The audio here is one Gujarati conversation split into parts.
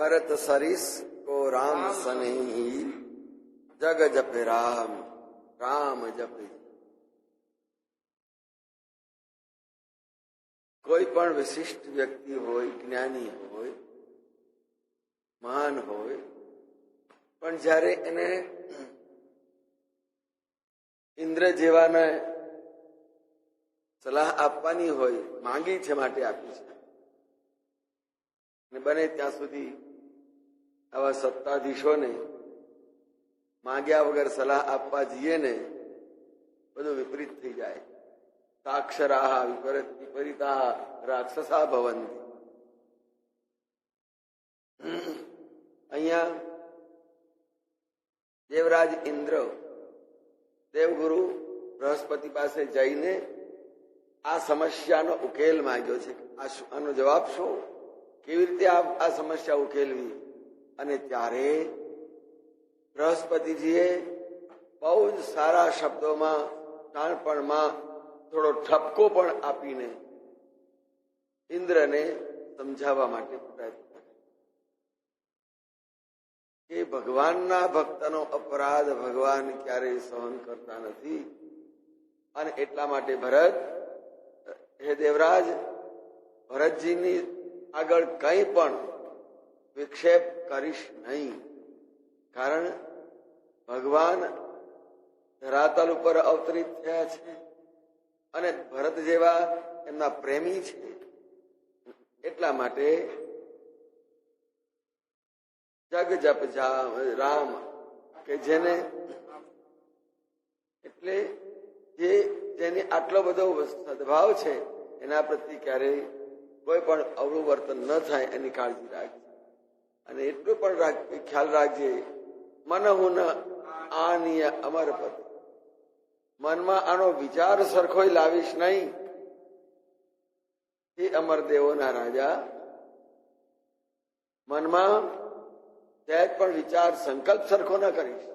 मरत सरिस को राम सनेही जग जपे राम राम जपे। કોઈ પણ વિશિષ્ટ વ્યક્તિ હોય, જ્ઞાની હોય, મહાન હોય, પણ જયારે એને ઇન્દ્ર જેવાને સલાહ આપવાની હોય, માંગી છે માટે આપી છે, અને બને ત્યાં સુધી આવા સત્તાધીશોને માંગ્યા વગર સલાહ આપવા જઈએ ને બધું વિપરીત થઈ જાય. સાક્ષરાહ વિપરીતા રાક્ષસા ભવંતી. અહીંયા દેવરાજ ઇન્દ્ર દેવગુરુ બૃહસ્પતિ પાસે જઈને આ સમસ્યાનો ઉકેલ માંગ્યો છે. આનો જવાબ શું, કેવી રીતે આ સમસ્યા ઉકેલવી? અને ત્યારે બૃહસ્પતિજીએ બહુ જ સારા શબ્દોમાં, ટાણપણમાં થોડો ઠપકો પણ આપીને ઇન્દ્રને સમજાવવા માટે પ્રયત્ન કર્યો કે ભગવાનના ભક્તનો અપરાધ ભગવાન ક્યારેય સહન કરતા નથી, અને એટલા માટે ભરત, હે દેવરાજ, ભરતજીની આગળ કંઈ પણ વિક્ષેપ કરીશ નહીં, કારણ ભગવાન ધરાતલ ઉપર અવતરિત થયા છે અને ભરત જેવા એમના પ્રેમી છે. એટલા માટે જગ જપ રામ, કે જેને એટલે જેને આટલો બધો સદભાવ છે એના પ્રત્યે ક્યારેય કોઈ પણ અવળું વર્તન ન થાય એની કાળજી રાખજે. અને એટલું પણ ખ્યાલ રાખજે, મન હું આનીય અમર પદ, મનમાં આનો વિચાર સરખોય લાવીશ નહીં. એ અમર દેવોના રાજા, મનમાં સહેજ પણ વિચાર સંકલ્પ સરખો ન કરીશ.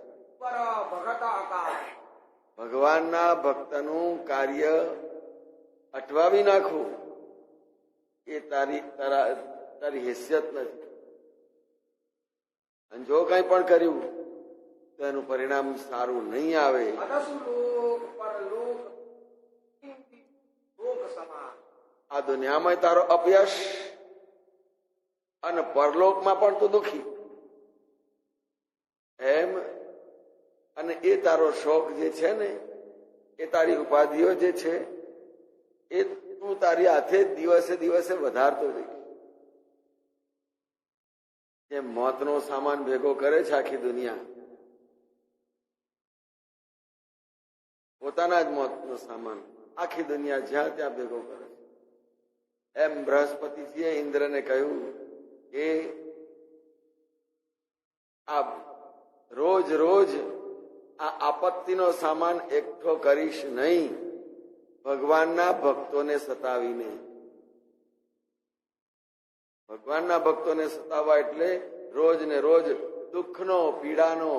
ભગવાનના ભક્તનું કાર્ય અટવાવી નાખવું એ તારી હેસિયત નથી. અને જો કંઈ પણ કર્યું તો એનું પરિણામ સારું નહીં આવે. આ દુનિયામાં તારો અપયશ અને પરલોકમાં પણ તું દુઃખી. એમ અને એ તારો શોખ જે છે ને, એ તારી ઉપાધિઓ જે છે એ તું તારી હાથે દિવસે દિવસે વધારતો જઈશ. જેમ મોતનો સામાન ભેગો કરે છે આખી દુનિયા, પોતાના જ મોતનો સામાન આખી દુનિયા જ્યાં ત્યાં ભેગો કરે છે, એમ બૃહસ્પતિજીએ ઇન્દ્રને કહ્યું કે આ રોજ રોજ આ આપત્તિનો સામાન એકઠો કરીશ નહીં, ભગવાનના ભક્તોને સતાવીને. ભગવાનના ભક્તોને સતાવવા એટલે રોજ ને રોજ દુઃખનો, પીડાનો,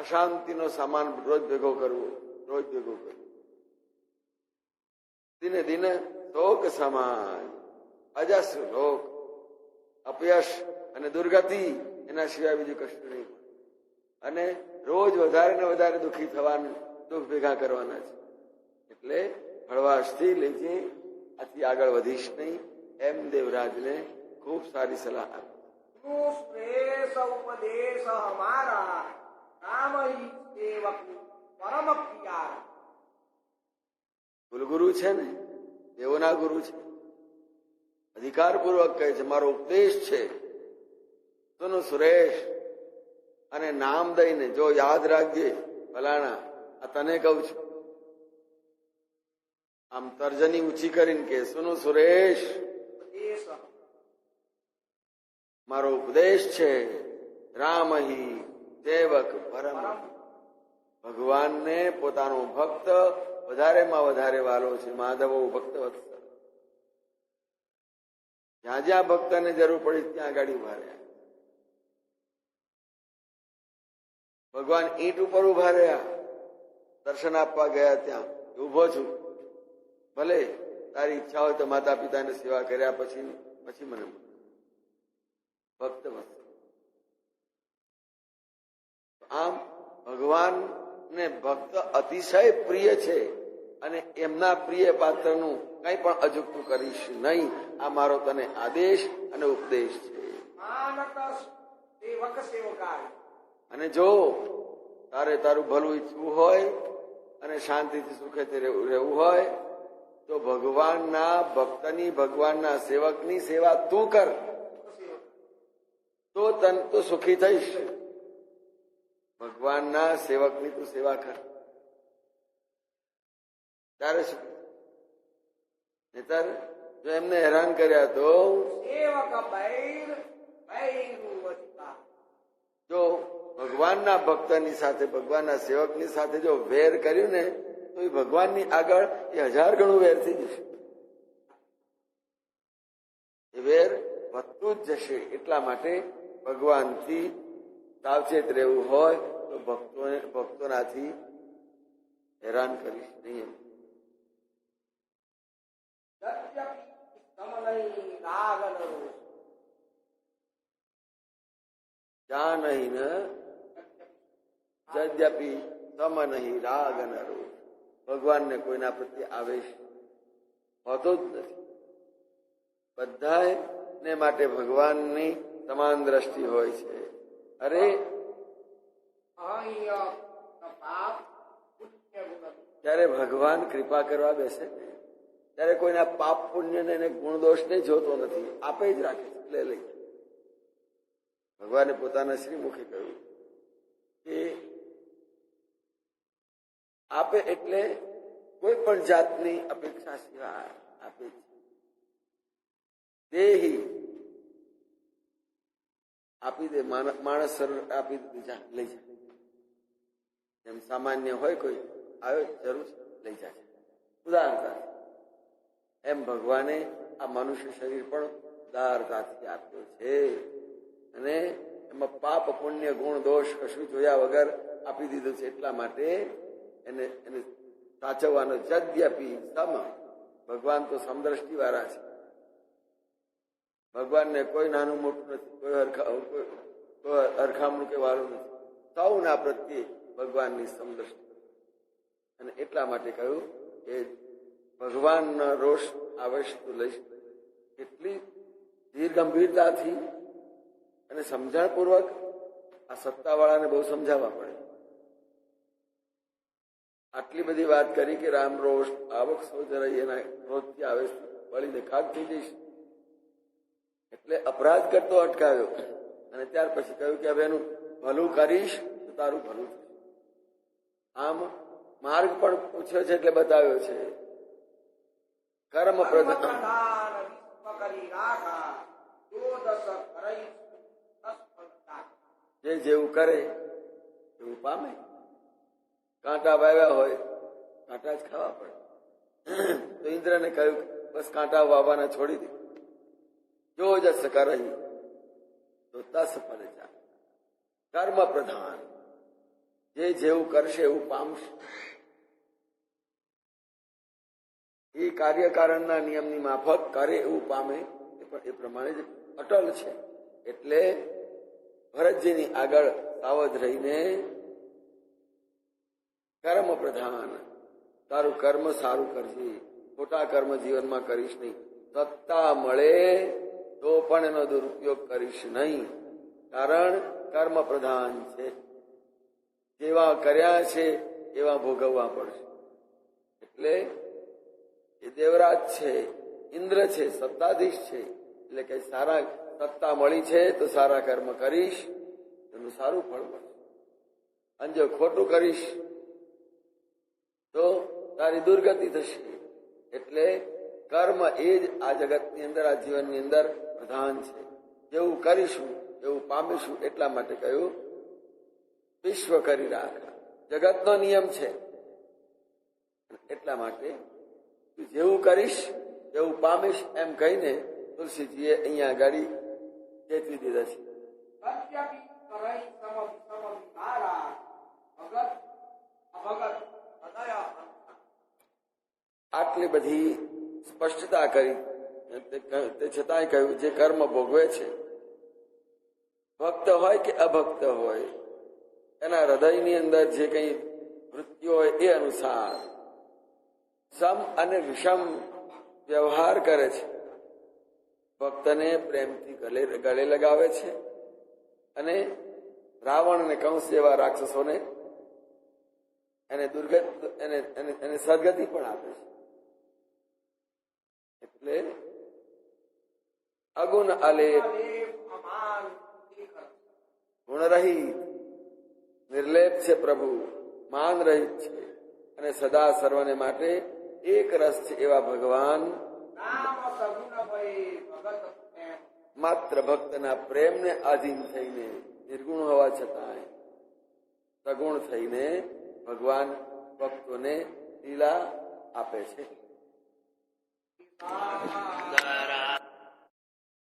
અશાંતિનો સામાન રોજ ભેગો કરવો, રોજ ભેગો કરવો. દિને દિને શોક સમાજ અજસ લોક, અપયશ અને દુર્ગતિ, એના સિવાય બીજું કશું નહીં. અને રોજ વધારે ને વધારે દુઃખી થવાનું, દુઃખ ભેગા કરવાના છે. એટલે હળવાશથી લેજે, આથી આગળ વધીશ નહીં, એમ દેવરાજને ખૂબ સારી સલાહ આપી. ઉપદેશ હમારા રામ સેવક પરમ પ્રિયા. કુલગુરુ છે ને, દેવોના ગુરુ છે, અધિકારપૂર્વક કહે છે મારો ઉપદેશ છે, તોનો સુરેશ, અને નામ દઈને જો યાદ રાખજે ફલાણા, આ તને કહું છું. આમ તર્જની ઊંચી કરીને કે સુનો સુરેશ, મારો ઉપદેશ છે, રામ હિ સેવક પરમ. ભગવાનને પોતાનો ભક્ત વધારેમાં વધારે વાલો છે. માધવો ભક્ત વત્સલ, જ્યાં જ્યાં ભક્તને જરૂર પડી ત્યાં આગળ ઉભા રહ્યા. ભગવાન ઈંટ ઉપર ઉભા રહ્યા, દર્શન આપવા ગયા, ત્યાં ઉભો છું, ભલે તારી ઈચ્છા હોય તો માતા પિતાની સેવા કર્યા પછી મને ભક્ત વત્સલ. ભગવાનને ભક્ત અતિશય પ્રિય છે અને એમના પ્રિય પાત્રનું કંઈ પણ અજુકતું કરીશ નહીં. આ મારો તને આદેશ અને ઉપદેશ છે. માનત સેવક સેવકાય. અને જો તારે તારું ભલું ઈચ્છવું હોય અને શાંતિથી સુખેથી રહેવું હોય તો ભગવાનના ભક્તની, ભગવાનના સેવકની સેવા તું કર તો તન તો સુખી થઈશ. ભગવાનના સેવકની તું સેવા કર ત્યારે સુખી. નહીતર જો એમને હેરાન કર્યા તો સેવક બૈર બૈરુવચિતા. જો ભગવાનના ભક્તની સાથે, ભગવાનના સેવકની સાથે જો વેર કર્યું ને તો એ ભગવાનની આગળ એ 1000 ગણું વેર થઈ જશે. એ વેર વધતું જ જશે. એટલા માટે ભગવાનથી સાવચેત રહેવું હોય તો ભક્તોનાથી હેરાન કરીશ નહીં. યદ્યપિ સમનૈ રાગનો જા નહીં ને જદ્યપિ સમ નહીં રાગ ન રોષ. ભગવાનને કોઈના પ્રત્યે આવેશ હોતો જ નથી. બધાને માટે ભગવાનની સમાન દ્રષ્ટિ હોય છે. અરે અહંય પાપ પુણ્ય ગુણ. ત્યારે ભગવાન કૃપા કરવા બેસે ત્યારે કોઈના પાપ પુણ્યને અને ગુણ દોષને જોતો નથી. આપે જ રાખે છે. લે લઈ. ભગવાને પોતાના શ્રીમુખે કહ્યું કે આપે એટલે કોઈ પણ જાતની અપેક્ષા સિવાય આપે છે. દેહી આપી દે. માણસ આપી દીધું, લઈ જાય. જેમ સામાન્ય હોય કોઈ આવ્યો જરૂર લઈ જાય. ઉદારતા એમ ભગવાને આ મનુષ્ય શરીર પણ ઉદારતાથી આપ્યો છે અને એમાં પાપ પુણ્ય ગુણ દોષ કશું જોયા વગર આપી દીધું છે. એટલા માટે એને સાચવવાનો. જદ્યપિ સમ. ભગવાન તો સમદ્રષ્ટિ વાળા છે. ભગવાનને કોઈ નાનું મોટું નથી, કોઈ હરખામણું કે વાળું નથી. સૌના પ્રત્યે ભગવાનની સમદ્રષ્ટિ. અને એટલા માટે કહ્યું કે ભગવાનનો રોષ આવશ તું લઈશ. કેટલી ધીર ગંભીરતાથી અને સમજણપૂર્વક આ સત્તાવાળાને બહુ સમજાવવા પડે. આટલી બધી વાત કરી કે રામ રોષ આવક સૌ જરા એના ક્રોધથી આવે વળીને ખાક થઈ જઈશ. એટલે અપરાધ કરતો અટકાવ્યો અને ત્યાર પછી કહ્યું કે હવે એનું ભલું કરીશ તો તારું ભલું થશે. આમ માર્ગ પણ પૂછ્યો છે એટલે બતાવ્યો છે. કર્મ પ્રધાન પ્રધાન વિશ્વ કરી રાખા જો દસ કરઈ તસ્પંતા. જે જેવું કરે એવું પામે. કાંટા વાવ્યા હોય કાંટા જ ખાવા પડે. તો ઇન્દ્રને કહ્યું બસ કાંટા વાવવાના છોડી દે. જો જસ કરઈ તો તસ ફલજા. કર્મ પ્રધાન. જે જેવું કરશે એવું પામશે. એ કાર્યકારણના નિયમની માફક કરે એવું પામે એ પ્રમાણે જ અટલ છે. એટલે ભરતજીની આગળ સાવધ રહીને કર્મ પ્રધાન. તારું કર્મ સારું કરજે. ખોટા કર્મ જીવનમાં કરીશ નહીં. સત્તા મળે તો પણ એનો દુરુપયોગ કરીશ નહીં. કારણ કર્મ પ્રધાન છે. જેવા કર્યા છે એવા ભોગવવા પડશે. એટલે એ દેવરાજ છે, ઇન્દ્ર છે, સત્તાધીશ છે. એટલે કે સારા સત્તા મળી છે તો સારા કર્મ કરીશ એનું સારું ફળ મળશે. અને જો ખોટું કરીશ તો તારી દુર્ગતિ થશે. એટલે કર્મ એ જ આ જગતની અંદર, આ જીવનની અંદર પ્રધાન છે. જેવું કરીશું એવું પામીશું. એટલા માટે કહ્યું વિશ્વ કરી રાખ. જગતનો નિયમ છે. એટલા માટે જેવું કરીશ એવું પામીશ એમ કહીને તુલસીજીએ અહીંયા ગાડી ચેતવી દીધા છે. સત્યપિ કરઈ સમ વિષમ વિકારા ભગત અભગત હૃદય. આટલી બધી સ્પષ્ટતા કરી તે છતાંય કહ્યું જે કર્મ ભોગવે છે, ભક્ત હોય કે અભક્ત હોય, એના હૃદયની અંદર જે કંઈ વૃત્તિઓ હોય એ અનુસાર સમ અને વિષમ વ્યવહાર કરે છે. ભક્તને પ્રેમથી ગળે લગાવે છે અને રાવણ અને કંસ જેવા રાક્ષસોને એને એને સદગતિ પણ આપે છે. એટલે અગુણ અલેપ દેવ અમાન શિખર. ગુણરહિત નિર્લેપ છે પ્રભુ, માન રહિત છે અને સદા સર્વને માટે એક રસ છે એવા ભગવાન નામ સગુણ ભય ભગત પ્રેમ. માત્ર ભક્તના પ્રેમને આધીન થઈને નિર્ગુણ હોવા છતાંય સગુણ થઈને ભગવાન ભક્તોને લીલા આપે છે. આ